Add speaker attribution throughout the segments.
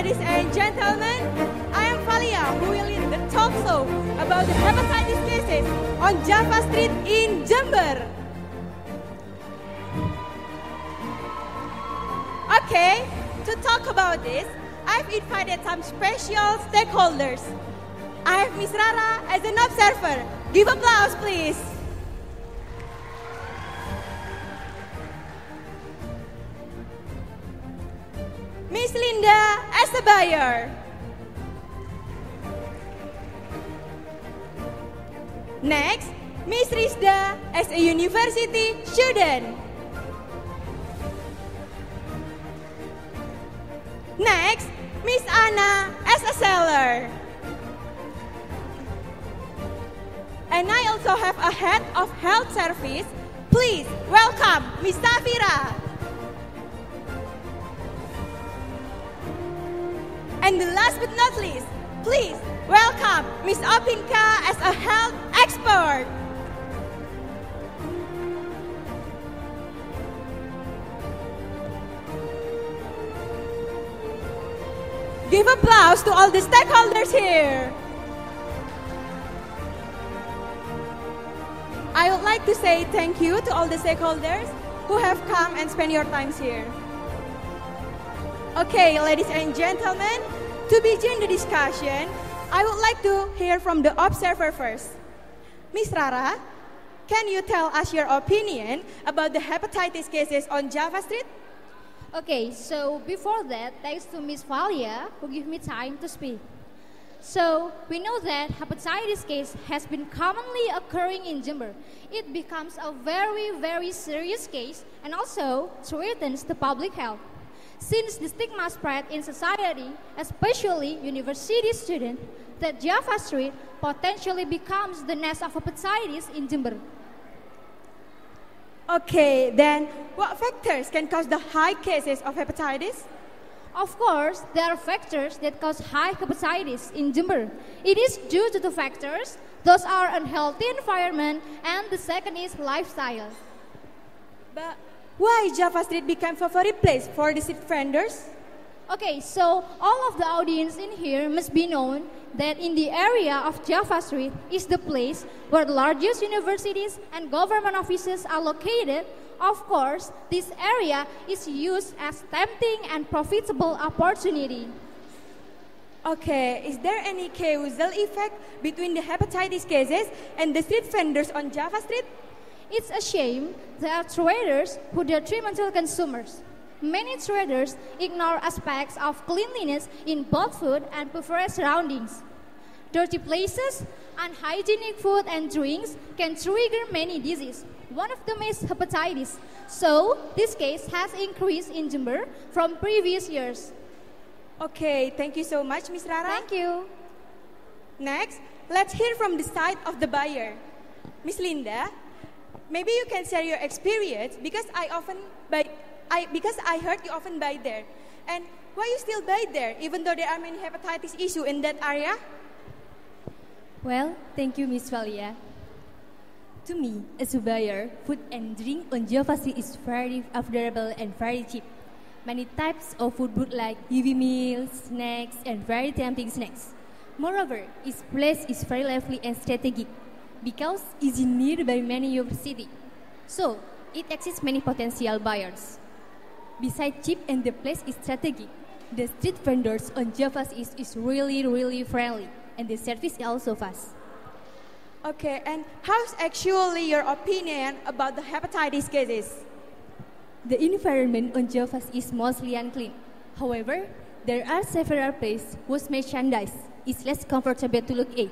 Speaker 1: ladies and gentlemen, I am Valia who will lead the talk show about the hepatitis cases on Java Street in Jember. Okay, to talk about this, I've invited some special stakeholders. I have Miss Rara as an observer. Give applause, please. Miss Linda as a buyer. Next, Miss Rizda as a university student. Next, Miss Anna as a seller. And I also have a head of health service. Please welcome Miss Safira. And the last but not least, please welcome Miss Opinka as a health expert. Give applause to all the stakeholders here. I would like to say thank you to all the stakeholders who have come and spent your time here. Okay, ladies and gentlemen, to begin the discussion, I would like to hear from the observer first. Miss Rara, can you tell us your opinion about the hepatitis cases on Java Street?
Speaker 2: Okay, so before that, thanks to Miss Valia who gave me time to speak. So, we know that hepatitis case has been commonly occurring in Jember. It becomes a very, very serious case and also threatens the public health. Since the stigma spread in society, especially university students, that Java Street potentially becomes the nest of hepatitis in Jember.
Speaker 1: Okay, then what factors can cause the high cases of hepatitis?
Speaker 2: Of course, there are factors that cause high hepatitis in Jember. It is due to two factors. Those are unhealthy environment and the second is lifestyle.
Speaker 1: But why Java Street became favorite place for the street vendors?
Speaker 2: Okay, so all of the audience in here must be known that in the area of Java Street is the place where the largest universities and government offices are located. Of course, this area is used as tempting and profitable opportunity.
Speaker 1: Okay, is there any causal effect between the hepatitis cases and the street vendors on Java Street?
Speaker 2: It's a shame there are traders who detrimental consumers. Many traders ignore aspects of cleanliness in both food and preferred surroundings. Dirty places, unhygienic food and drinks can trigger many diseases. One of them is hepatitis. So, this case has increased in Jember from previous years.
Speaker 1: Okay, thank you so much, Ms. Rara.
Speaker 2: Thank you.
Speaker 1: Next, let's hear from the side of the buyer. Ms. Linda, maybe you can share your experience because I heard you often buy there. And why you still buy there even though there are many hepatitis issues in that area?
Speaker 3: Well, thank you, Miss Valia. To me, as a buyer, food and drink on Java Street is very affordable and very cheap. Many types of food like heavy meals, snacks, and very tempting snacks. Moreover, its place is very lively and strategic because it is nearby many universities. So, it exists many potential buyers. Besides cheap and the place is strategic, the street vendors on Java Street is really friendly and the service is also fast.
Speaker 1: Okay, and how's actually your opinion about the hepatitis cases?
Speaker 3: The environment on Java is mostly unclean. However, there are several places whose merchandise is less comfortable to look at,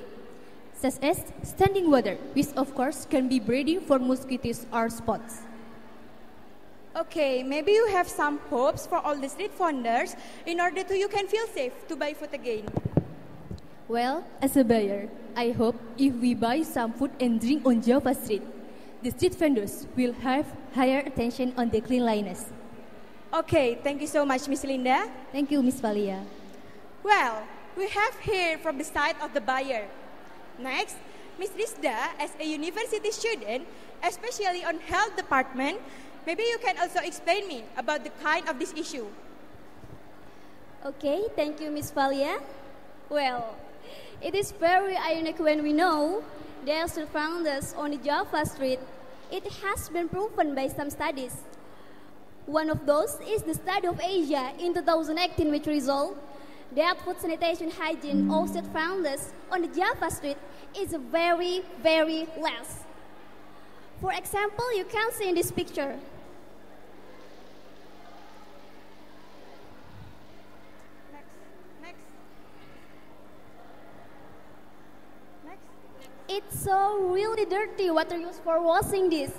Speaker 3: such as standing water, which of course can be breeding for mosquitoes or spots.
Speaker 1: Okay, maybe you have some hopes for all the street vendors in order to you can feel safe to buy food again.
Speaker 3: Well, as a buyer, I hope if we buy some food and drink on Java Street, the street vendors will have higher attention on the cleanliness.
Speaker 1: Okay, thank you so much, Miss Linda.
Speaker 3: Thank you, Miss Valia.
Speaker 1: Well, we have here from the side of the buyer. Next, Miss Rizda, as a university student, especially on health department, maybe you can also explain me about the kind of this issue.
Speaker 4: Okay, thank you, Miss Valia. Well, it is very ironic when we know there are street vendors on the Java Street. It has been proven by some studies. One of those is the study of Asia in 2018, which resolved that food sanitation hygiene of street vendors on the Java Street is very, very less. For example, you can see in this picture. It's so really dirty water used for washing this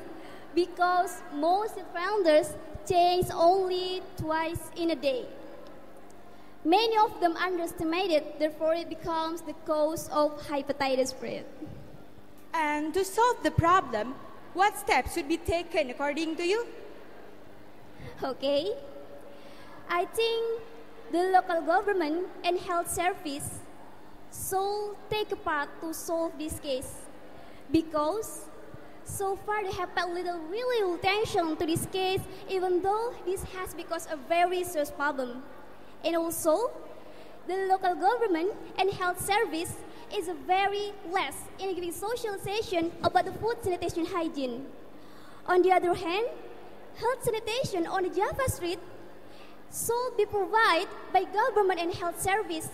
Speaker 4: because most street vendors change only twice in a day. Many of them underestimate it, therefore it becomes the cause of hepatitis spread.
Speaker 1: And to solve the problem, what steps should be taken according to you?
Speaker 4: Okay, I think the local government and health service should take a part to solve this case because so far they have paid really attention to this case, even though this has become a very serious problem. And also, the local government and health service is very less in giving socialization about the food sanitation hygiene. On the other hand, health sanitation on the Java Street should be provided by government and health service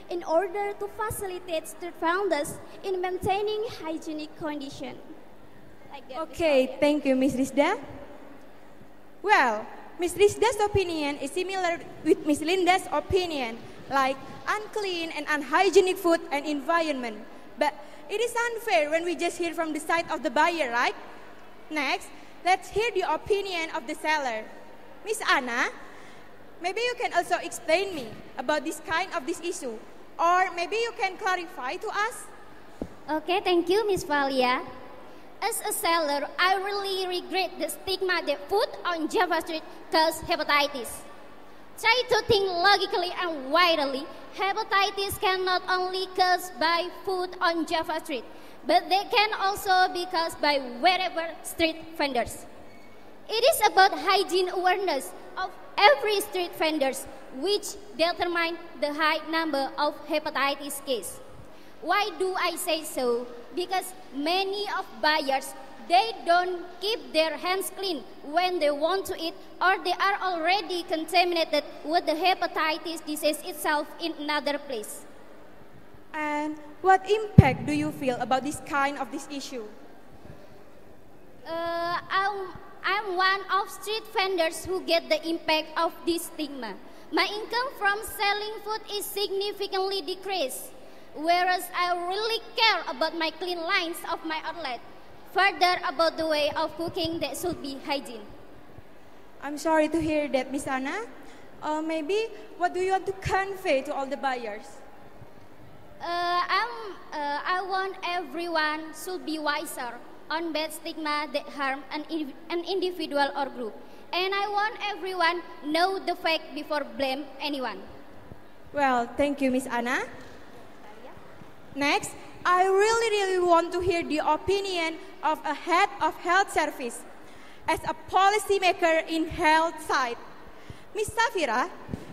Speaker 4: in order to facilitate street vendors in maintaining hygienic condition. Like that,
Speaker 1: Okay, thank you, Ms. Rizda. Well, Ms. Rizda's opinion is similar with Ms. Linda's opinion, like unclean and unhygienic food and environment. But it is unfair when we just hear from the side of the buyer, right? Next, let's hear the opinion of the seller. Ms. Anna, maybe you can also explain me about this issue, or maybe you can clarify to us.
Speaker 2: Okay, thank you, Miss Valia. As a seller, I really regret the stigma that food on Java Street causes hepatitis. Try to think logically and widely. Hepatitis can not only caused by food on Java Street, but they can also be caused by wherever street vendors. It is about hygiene awareness of every street vendors, which determine the high number of hepatitis cases. Why do I say so? Because many of buyers, they don't keep their hands clean when they want to eat, or they are already contaminated with the hepatitis disease itself in another place.
Speaker 1: And what impact do you feel about this issue?
Speaker 2: I'm one of street vendors who get the impact of this stigma. My income from selling food is significantly decreased, whereas I really care about my clean lines of my outlet. Further, about the way of cooking that should be hygiene.
Speaker 1: I'm sorry to hear that, Miss Anna. Maybe what do you want to convey to all the buyers?
Speaker 2: I want everyone should be wiser on bad stigma that harm an individual or group. And I want everyone know the fact before blame anyone.
Speaker 1: Well, thank you, Miss Anna. Next, I really want to hear the opinion of a head of health service as a policymaker in health side. Miss Safira,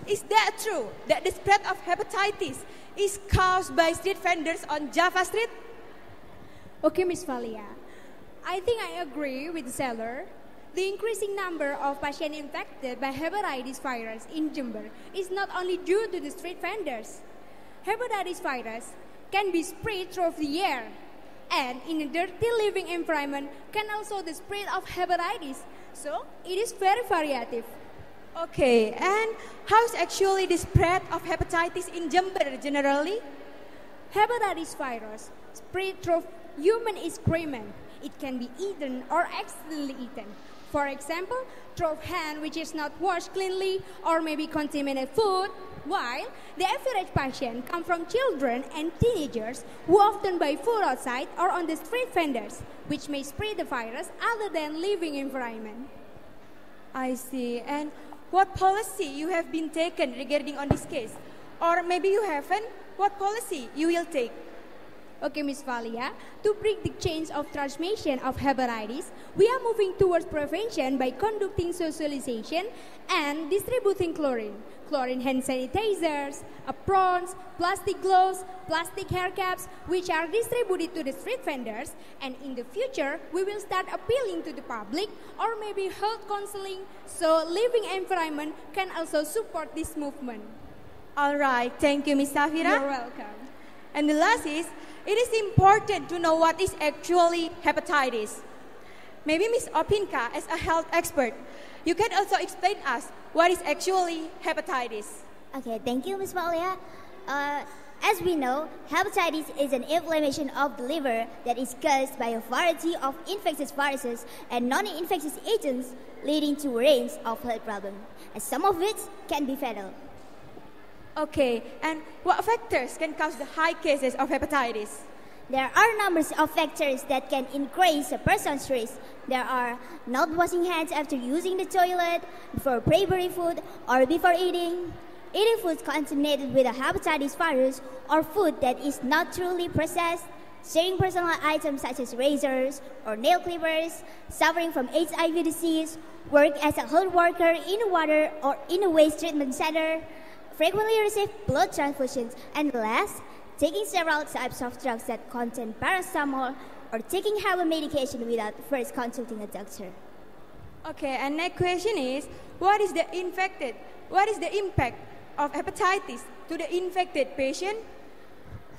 Speaker 1: is that true that the spread of hepatitis is caused by street vendors on Java Street?
Speaker 3: Okay, Miss Valia. I think I agree with the seller. The increasing number of patients infected by hepatitis virus in Jember is not only due to the street vendors. Hepatitis virus can be spread through the air, and in a dirty living environment can also the spread of hepatitis. So it is very variative.
Speaker 1: Okay, and how is actually the spread of hepatitis in Jember generally?
Speaker 3: Hepatitis virus spread through human excrement. It can be eaten or accidentally eaten. For example, through hand which is not washed cleanly or maybe contaminated food, while the average patient come from children and teenagers who often buy food outside or on the street vendors, which may spread the virus other than living environment.
Speaker 1: I see. And what policy you have been taken regarding on this case? Or maybe you haven't? What policy you will take?
Speaker 5: Okay, Ms. Valia, to break the chains of transmission of hepatitis, we are moving towards prevention by conducting socialization and distributing chlorine hand sanitizers, aprons, plastic gloves, plastic hair caps, which are distributed to the street vendors. And in the future, we will start appealing to the public or maybe health counseling so living environment can also support this movement.
Speaker 1: All right, thank you, Ms. Safira.
Speaker 5: You're welcome.
Speaker 1: And the last is, it is important to know what is actually hepatitis. Maybe Ms. Opinka, as a health expert, you can also explain us what is actually hepatitis.
Speaker 6: Okay, thank you, Ms. Valia. As we know, hepatitis is an inflammation of the liver that is caused by a variety of infectious viruses and non-infectious agents, leading to a range of health problems, and some of which can be fatal.
Speaker 1: Okay, and what factors can cause the high cases of hepatitis?
Speaker 6: There are numbers of factors that can increase a person's risk. There are not washing hands after using the toilet, before preparing food, or before eating foods contaminated with a hepatitis virus, or food that is not truly processed, sharing personal items such as razors or nail clippers, suffering from HIV disease, work as a health worker in a water or in a waste treatment center, frequently receive blood transfusions, and last, taking several types of drugs that contain paracetamol or taking herbal medication without first consulting a doctor.
Speaker 1: Okay, and next question is, what is the impact of hepatitis to the infected patient?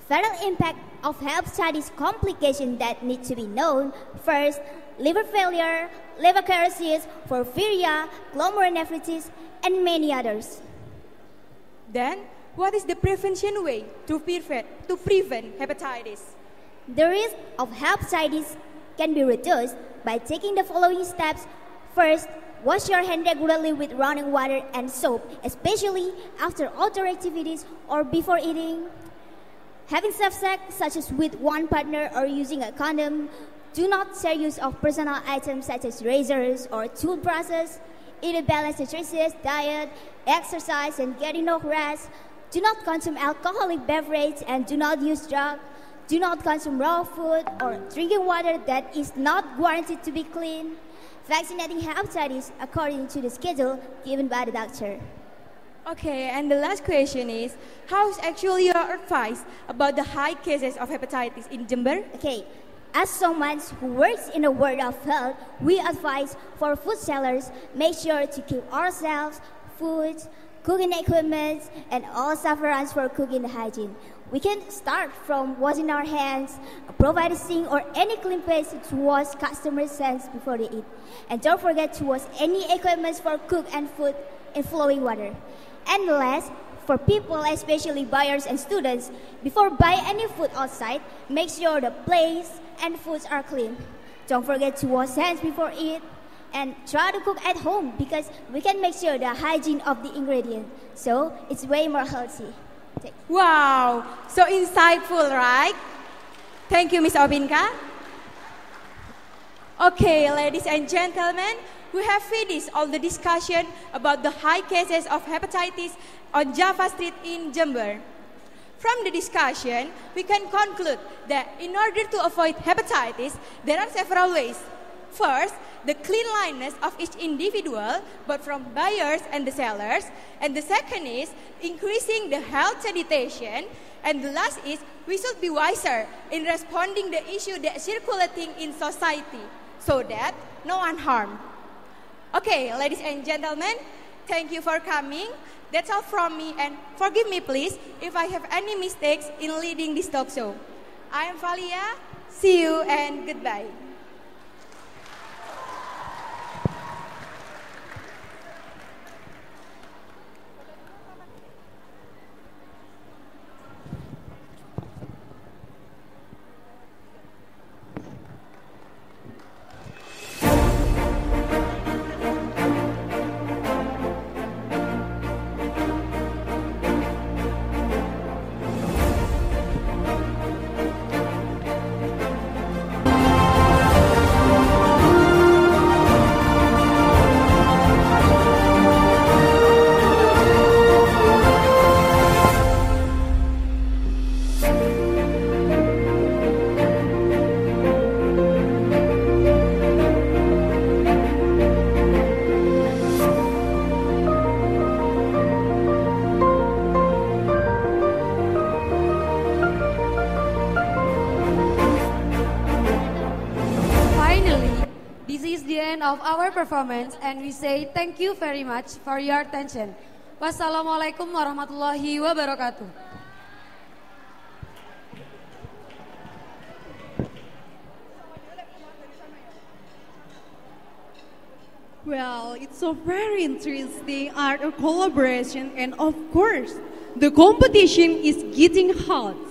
Speaker 6: Fatal impact of hepatitis complications that need to be known. First, liver failure, liver cirrhosis, porphyria, glomerulonephritis, and many others.
Speaker 1: Then, what is the prevention way to prevent hepatitis?
Speaker 6: The risk of hepatitis can be reduced by taking the following steps. First, wash your hands regularly with running water and soap, especially after outdoor activities or before eating. Having safe sex, such as with one partner or using a condom. Do not share use of personal items such as razors or toothbrushes. Eat a balanced nutritious diet, exercise, and get enough rest. Do not consume alcoholic beverage and do not use drugs. Do not consume raw food or drinking water that is not guaranteed to be clean. Vaccinating hepatitis according to the schedule given by the doctor.
Speaker 1: Okay, and the last question is, how is actually your advice about the high cases of hepatitis in Jember?
Speaker 6: Okay, as someone who works in the world of health, we advise for food sellers, make sure to keep ourselves, foods, cooking equipment, and all sufferance for cooking hygiene. We can start from washing our hands, provide a sink or any clean place to wash customers' hands before they eat. And don't forget to wash any equipment for cook and food in flowing water. And last, for people, especially buyers and students, before buy any food outside, make sure the place and foods are clean. Don't forget to wash hands before eat. And try to cook at home because we can make sure the hygiene of the ingredient. So it's way more healthy.
Speaker 1: Wow, so insightful, right? Thank you, Ms. Opinka. Okay, ladies and gentlemen, we have finished all the discussion about the high cases of hepatitis on Java Street in Jember. From the discussion, we can conclude that in order to avoid hepatitis, there are several ways. First, the cleanliness of each individual, both from buyers and the sellers. And the second is increasing the health sanitation. And the last is we should be wiser in responding the issue that circulating in society so that no one harmed. Okay, ladies and gentlemen, thank you for coming. That's all from me, and forgive me please if I have any mistakes in leading this talk show. I am Valia. See you and goodbye.
Speaker 7: is the end of our performance and we say thank you very much for your attention. Wassalamualaikum warahmatullahi wabarakatuh.
Speaker 8: Well, it's a very interesting art of collaboration, and of course, the competition is getting hot.